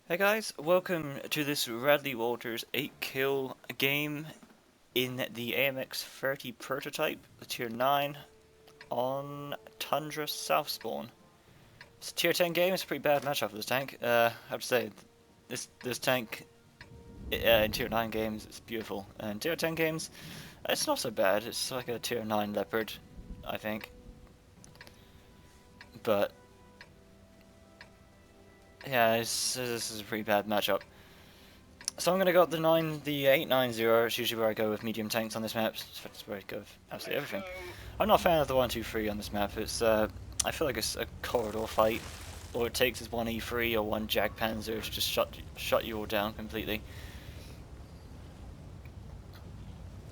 Hey guys, welcome to this Radley-Walters 8-kill game in the AMX 30 prototype, the tier 9, on Tundra South Spawn. It's a tier 10 game, it's a pretty bad matchup for this tank. I have to say, this tank in tier 9 games is beautiful, and tier 10 games, it's not so bad, it's like a tier 9 Leopard, I think. But, yeah, this is a pretty bad matchup. So I'm gonna go up the 890. It's usually where I go with medium tanks on this map. That's where I go with absolutely everything. I'm not a fan of the 1-2-3 on this map. It's I feel like it's a corridor fight. All it takes is one E3 or one Jag Panzer to just shut you all down completely.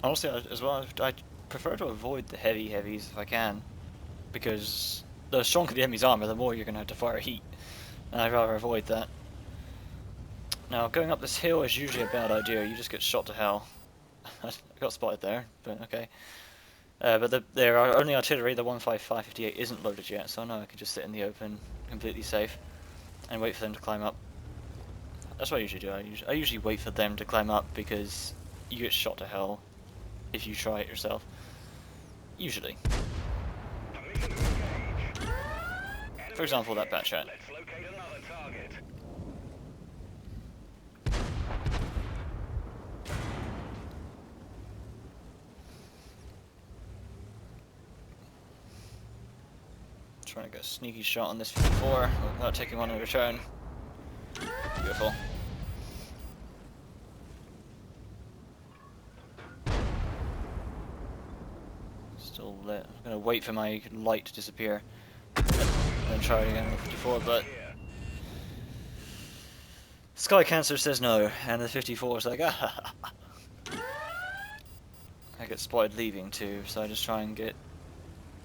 Honestly, as well, I prefer to avoid the heavies if I can, because the stronger the enemy's armor, the more you're gonna have to fire heat, and I'd rather avoid that. Now, going up this hill is usually a bad idea. You just get shot to hell. I got spotted there, but okay. But there are only artillery. The 15558 isn't loaded yet, so I know I can just sit in the open, completely safe, and wait for them to climb up. That's what I usually do. I usually wait for them to climb up because you get shot to hell if you try it yourself. Usually. For example, that bat chat. Trying to get a sneaky shot on this 54 without taking one in return. Beautiful. Still lit. I'm gonna wait for my light to disappear and then try again with 54, but Sky Cancer says no, and the 54 is like, ah. I get spotted leaving too, so I just try and get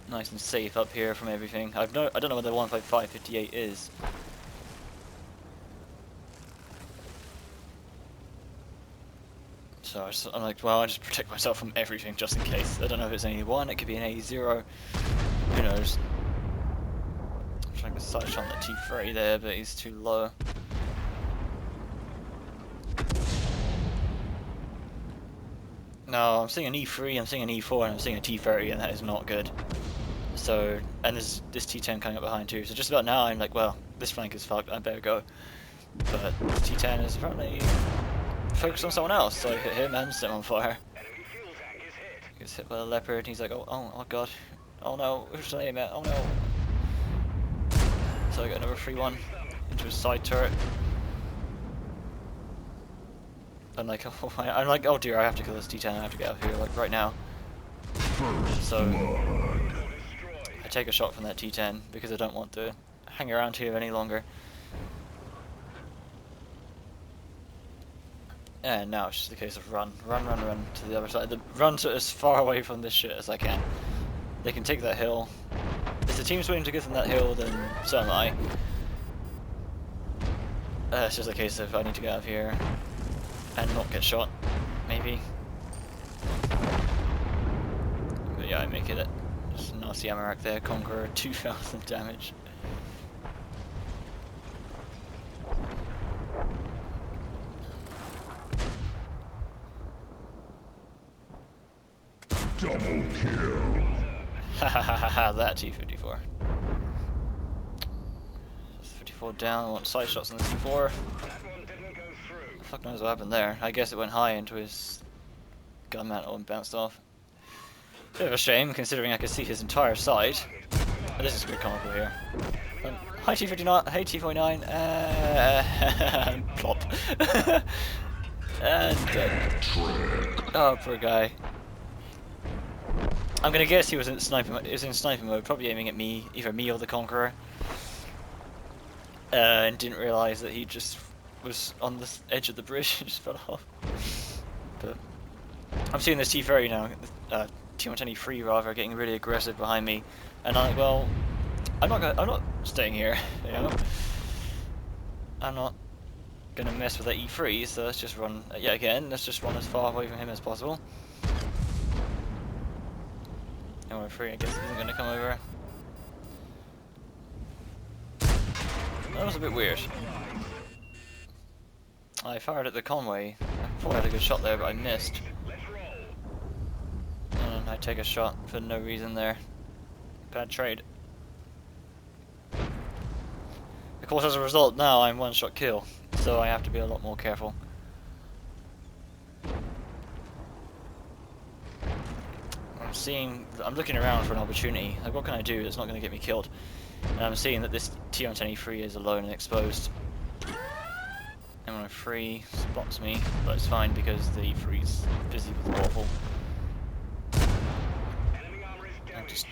nice and safe up here from everything. I don't know what the 15558 is. So I'm like, well, I just protect myself from everything just in case. I don't know if it's an 81, it could be an 80. Who knows? I'm trying to sight shot on the T3 there, but he's too low. No, I'm seeing an E3, I'm seeing an E4, and I'm seeing a T30, and that is not good. So, and there's this T10 coming up behind too. So just about now, I'm like, well, this flank is fucked. I better go. But T10 is apparently focused on someone else, so I hit him and set him on fire. He gets hit by a leopard, and he's like, oh god, oh no, who's the name at? Oh no. So I got another 3-1 into his side turret. I'm like, oh dear, I have to kill this T10. I have to get out of here like right now. So I take a shot from that T10 because I don't want to hang around here any longer. And now it's just a case of run to the other side. Run to as far away from this shit as I can. They can take that hill. If the team's willing to give them that hill, then so am I. It's just a case of I need to get out of here and not get shot, maybe. But yeah, I make it. Just a nasty ammo rack there. Conqueror, 2,000 damage. Double kill. Hahaha, that T54. 54 down, I want side shots on the T4. Fuck knows what happened there. I guess it went high into his gun mantle and bounced off. Bit of a shame, considering I could see his entire side. But this is good comical here. Hi T59, hey T49, plop. And oh, poor guy. I'm gonna guess he was in sniper mode, probably aiming at me, either me or the Conqueror. And didn't realise that he just was on the edge of the bridge and just fell off. But I'm seeing this T30 now, T123 rather, getting really aggressive behind me, and I'm like, well, I'm not staying here, you know. I'm not gonna mess with that E3, so let's just run yet again. Let's just run as far away from him as possible. And we're free, I guess, isn't gonna come over. That was a bit weird. I fired at the convoy. I thought I had a good shot there, but I missed. And I take a shot for no reason there. Bad trade. Of course, as a result, now I'm one-shot kill, so I have to be a lot more careful. I'm looking around for an opportunity. Like, what can I do that's not going to get me killed? And I'm seeing that this T-110E3 is alone and exposed. M103 spots me, but it's fine because the E3's busy with the waffle. I just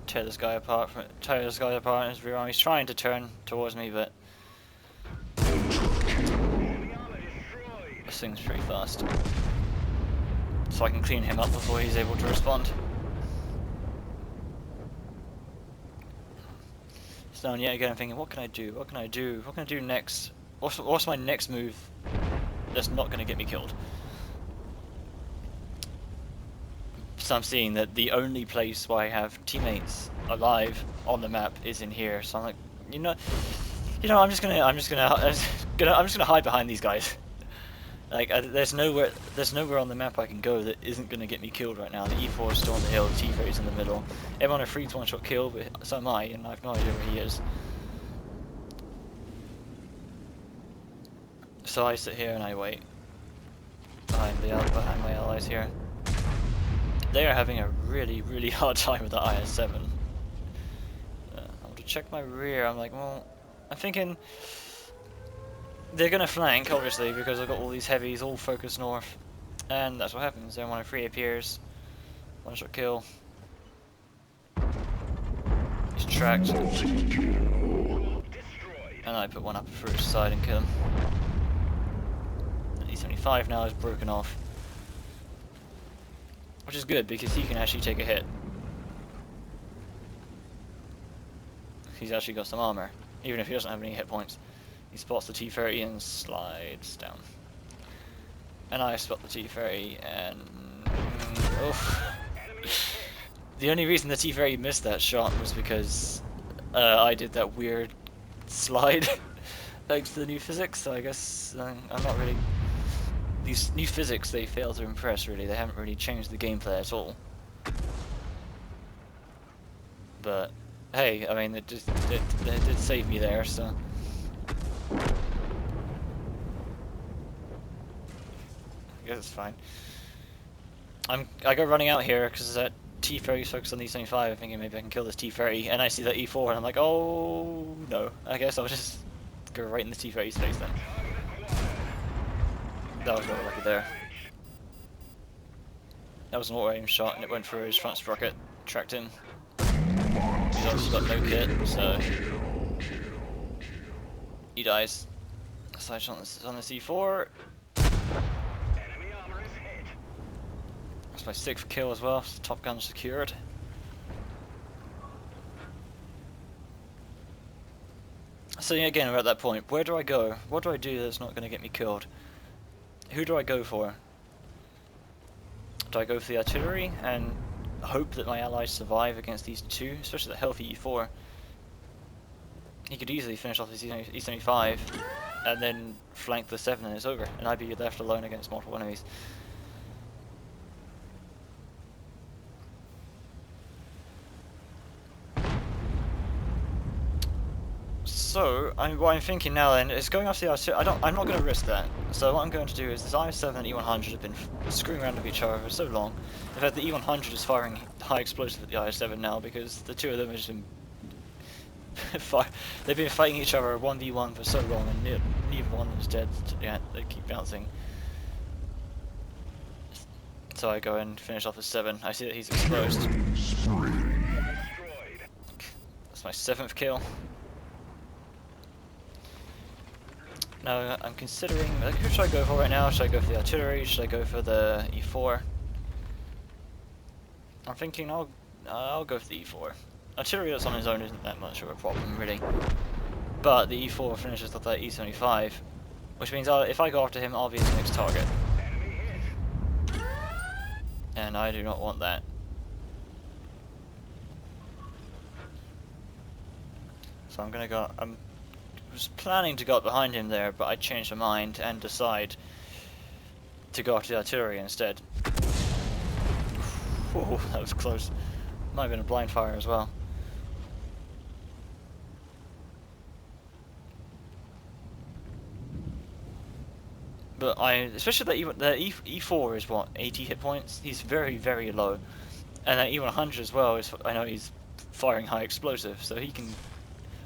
tear this guy apart in his rear arm. He's trying to turn towards me, but this thing's pretty fast. So I can clean him up before he's able to respond. So yet again I'm thinking, what can I do? What can I do? What can I do next? What's my next move that's not going to get me killed? So I'm seeing that the only place where I have teammates alive on the map is in here. So I'm like, I'm just gonna hide behind these guys. Like, there's nowhere on the map I can go that isn't gonna get me killed right now. The E4 is still on the hill, the T-3 is in the middle. Everyone on a free one-shot kill, but so am I, and I have no idea where he is. So I sit here and I wait behind my allies here. They are having a really, really hard time with the IS-7. I want to check my rear. I'm like, well, I'm thinking they're gonna flank, obviously, because I've got all these heavies all focused north, and that's what happens. Then when a free appears, one-shot kill. He's tracked, and I put one up through his side and kill him. The E75 now is broken off, which is good because he can actually take a hit. He's actually got some armor, even if he doesn't have any hit points. He spots the T-30 and slides down. And I spot the T-30 and... oof. The only reason the T-30 missed that shot was because I did that weird slide thanks to the new physics, so I guess I'm not really... These new physics, they fail to impress, really. They haven't really changed the gameplay at all. But, hey, I mean, it did save me there, so... I guess it's fine. I go running out here because that T-30 focused on the E75, thinking maybe I can kill this T-30, and I see that E4 and I'm like, oh no. I guess I'll just go right in the T-30's face then. That was really lucky there. That was an auto-aim shot and it went through his front sprocket, tracked him. He's obviously got no kit, so he dies. Side shot on the C4. That's my 6th kill as well, so Top Gun secured. So yeah, again, we're at that point. Where do I go? What do I do that's not going to get me killed? Who do I go for? Do I go for the artillery and hope that my allies survive against these two, especially the healthy E4? He could easily finish off his E75 and then flank the 7 and it's over, and I'd be left alone against multiple enemies. So, what I'm thinking now then is going after the artillery. I'm not going to risk that. So what I'm going to do is this IS-7 and E100 have been screwing around with each other for so long. In fact, the E100 is firing high explosive at the IS-7 now because the two of them have just been they've been fighting each other 1v1 for so long, and neither one is dead. Yeah, they keep bouncing. So I go and finish off his 7. I see that he's exposed. That's my 7th kill. Now I'm considering, like, who should I go for right now? Should I go for the artillery? Should I go for the E4? I'm thinking I'll go for the E4. Artillery that's on his own isn't that much of a problem, really. But the E4 finishes off that E75, which means if I go after him, I'll be his next target. And I do not want that. So I'm was planning to go up behind him there, but I changed my mind and decide to go after the artillery instead. Whoa, that was close. Might have been a blind fire as well. But especially that the E4 is what, 80 hit points? He's very, very low. And that E100 as well is, I know he's firing high explosive, so he can,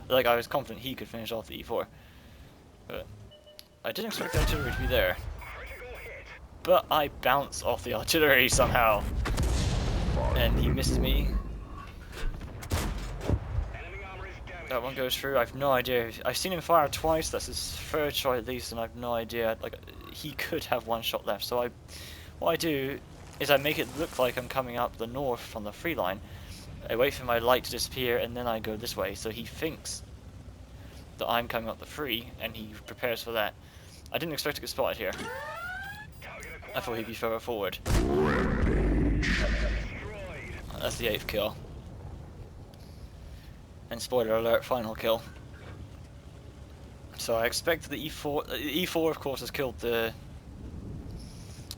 like, I was confident he could finish off the E4. But I didn't expect the artillery to be there. But I bounce off the artillery somehow. And he misses me. That one goes through. I've no idea. I've seen him fire twice. That's his third shot at least, and I've no idea. Like, he could have one shot left. So what I do is I make it look like I'm coming up the north from the free line. I wait for my light to disappear, and then I go this way. So he thinks that I'm coming up the free, and he prepares for that. I didn't expect to get spotted here. I thought he'd be further forward. That's the 8th kill. And spoiler alert, final kill. So I expect the E4. E4 of course has killed the.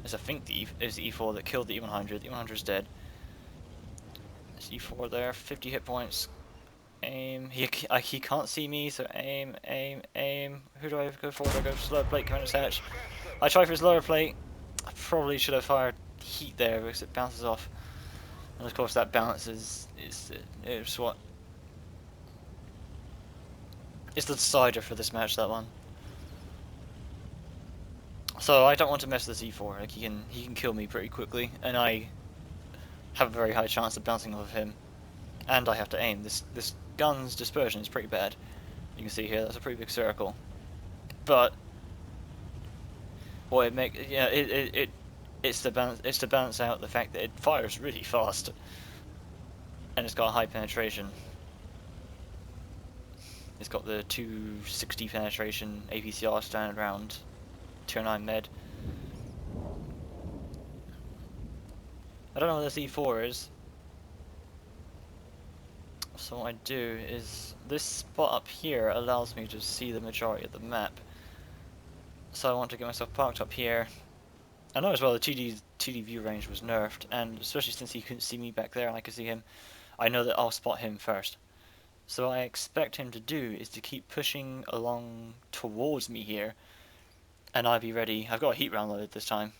I think the E4 that killed the E100. The E100 is dead. There's E4 there, 50 hit points. Aim. He can't see me, so aim, aim, aim. Who do I go for? Do I go for lower plate commander hatch? I try for his lower plate. I probably should have fired heat there because it bounces off. And of course that bounce is what. It's the decider for this match, that one. So I don't want to mess with this E4. Like he can kill me pretty quickly, and I have a very high chance of bouncing off of him. And I have to aim. This gun's dispersion is pretty bad. You can see here that's a pretty big circle. But what it's to balance out the fact that it fires really fast, and it's got a high penetration. It's got the 260 penetration APCR standard round, tier 9 med. I don't know what this E4 is. So what I do is, this spot up here allows me to see the majority of the map. So I want to get myself parked up here. I know as well the TD view range was nerfed, and especially since he couldn't see me back there and I could see him, I know that I'll spot him first. So what I expect him to do is to keep pushing along towards me here, and I'll be ready. I've got a heat round loaded this time,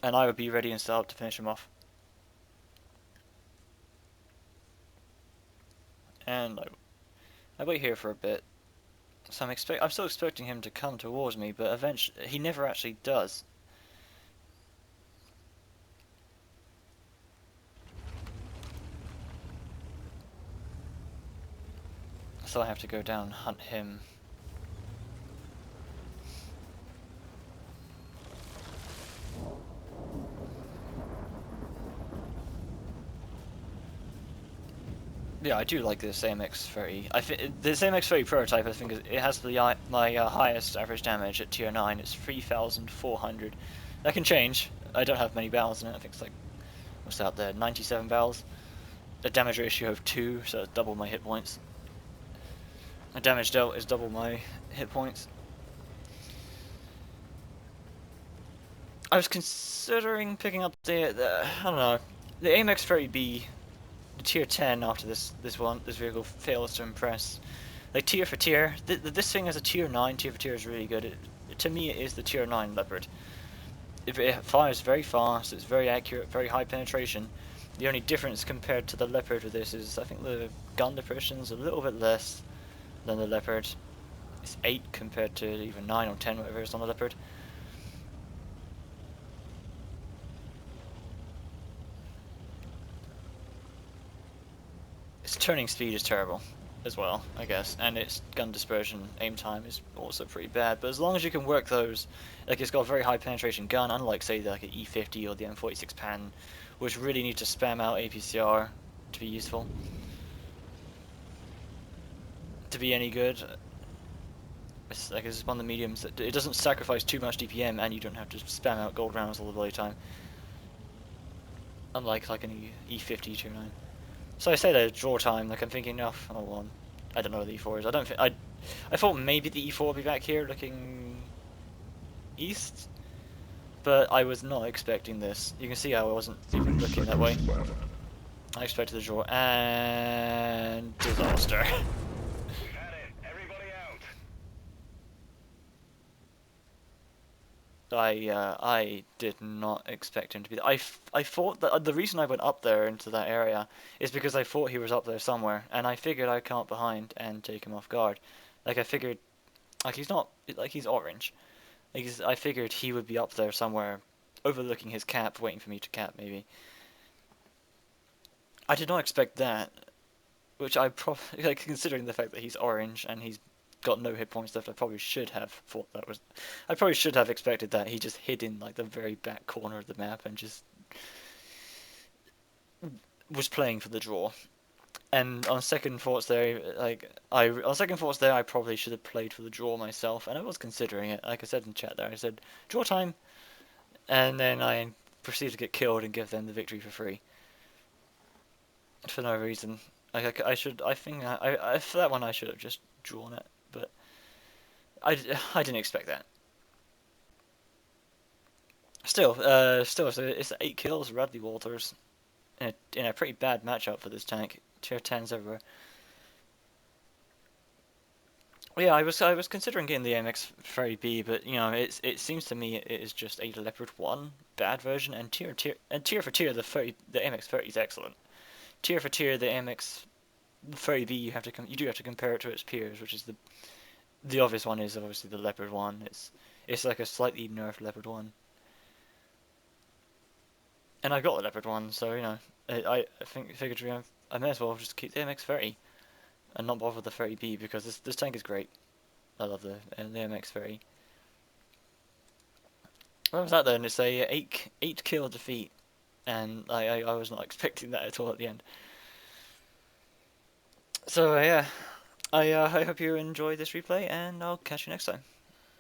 and I would be ready and set up to finish him off. And I wait here for a bit. So I'm still expecting him to come towards me, but eventually he never actually does. So I have to go down and hunt him. Yeah, I do like this AMX 30. This AMX 30 prototype, I think, it has my highest average damage at tier 9. It's 3,400. That can change. I don't have many barrels in it. I think it's like, what's out there, 97 barrels. A damage ratio of 2, so it's double my hit points. My damage dealt is double my hit points. I was considering picking up the I don't know, the AMX 30B. Tier 10 after this vehicle fails to impress. Like tier for tier, this thing has a tier 9. Tier for tier is really good. To me, it is the tier 9 Leopard. It fires very fast. It's very accurate, very high penetration. The only difference compared to the Leopard with this is I think the gun depression is a little bit less than the Leopard. It's 8 compared to even 9 or 10, whatever it is on the Leopard. Its turning speed is terrible as well, I guess, and its gun dispersion aim time is also pretty bad, but as long as you can work those, like it's got a very high penetration gun, unlike say like an E50 or the M46 Pan, which really need to spam out APCR to be useful. To be any good, it's like it's one of the mediums that it doesn't sacrifice too much DPM and you don't have to spam out gold rounds all the bloody time. Unlike like an E50 2.9. So I say that draw time, like I'm thinking, oh, hold on. I don't know where the E4 is. I don't think I thought maybe the E4 would be back here looking east, but I was not expecting this. You can see how I wasn't even looking that way. I expected the draw and disaster. We've had it. Everybody out. I did not expect him to be there. I thought that the reason I went up there into that area is because I thought he was up there somewhere, and I figured I'd come up behind and take him off guard. Like I figured, like he's not, like he's orange. I figured he would be up there somewhere, overlooking his cap, waiting for me to cap maybe. I did not expect that, which I probably, like, considering the fact that he's orange and he's got no hit points left, I probably should have thought that was. I probably should have expected that he just hid in like the very back corner of the map and just was playing for the draw. And on second thoughts there, I probably should have played for the draw myself, and I was considering it. Like I said in chat there, I said draw time, and then I proceeded to get killed and give them the victory for free for no reason. I should. I think for that one I should have just drawn it, but I didn't expect that. Still, so it's 8 kills, Radley-Walters, in a pretty bad matchup for this tank. Tier 10s everywhere. Well, yeah, I was considering getting the AMX Ferry B, but you know, it seems to me it is just a Leopard 1 bad version, and tier for tier the AMX 30 is excellent. Tier for tier the AMX Ferry B you do have to compare it to its peers, which is the obvious one is obviously the Leopard 1. It's like a slightly nerfed Leopard 1. And I got the Leopard 1, so you know, figured, you know, I may as well just keep the MX-30 and not bother with the 30B because this tank is great. I love the MX-30. What was that then? It's a 8 kill defeat, and I was not expecting that at all at the end. So yeah, I hope you enjoy this replay, and I'll catch you next time.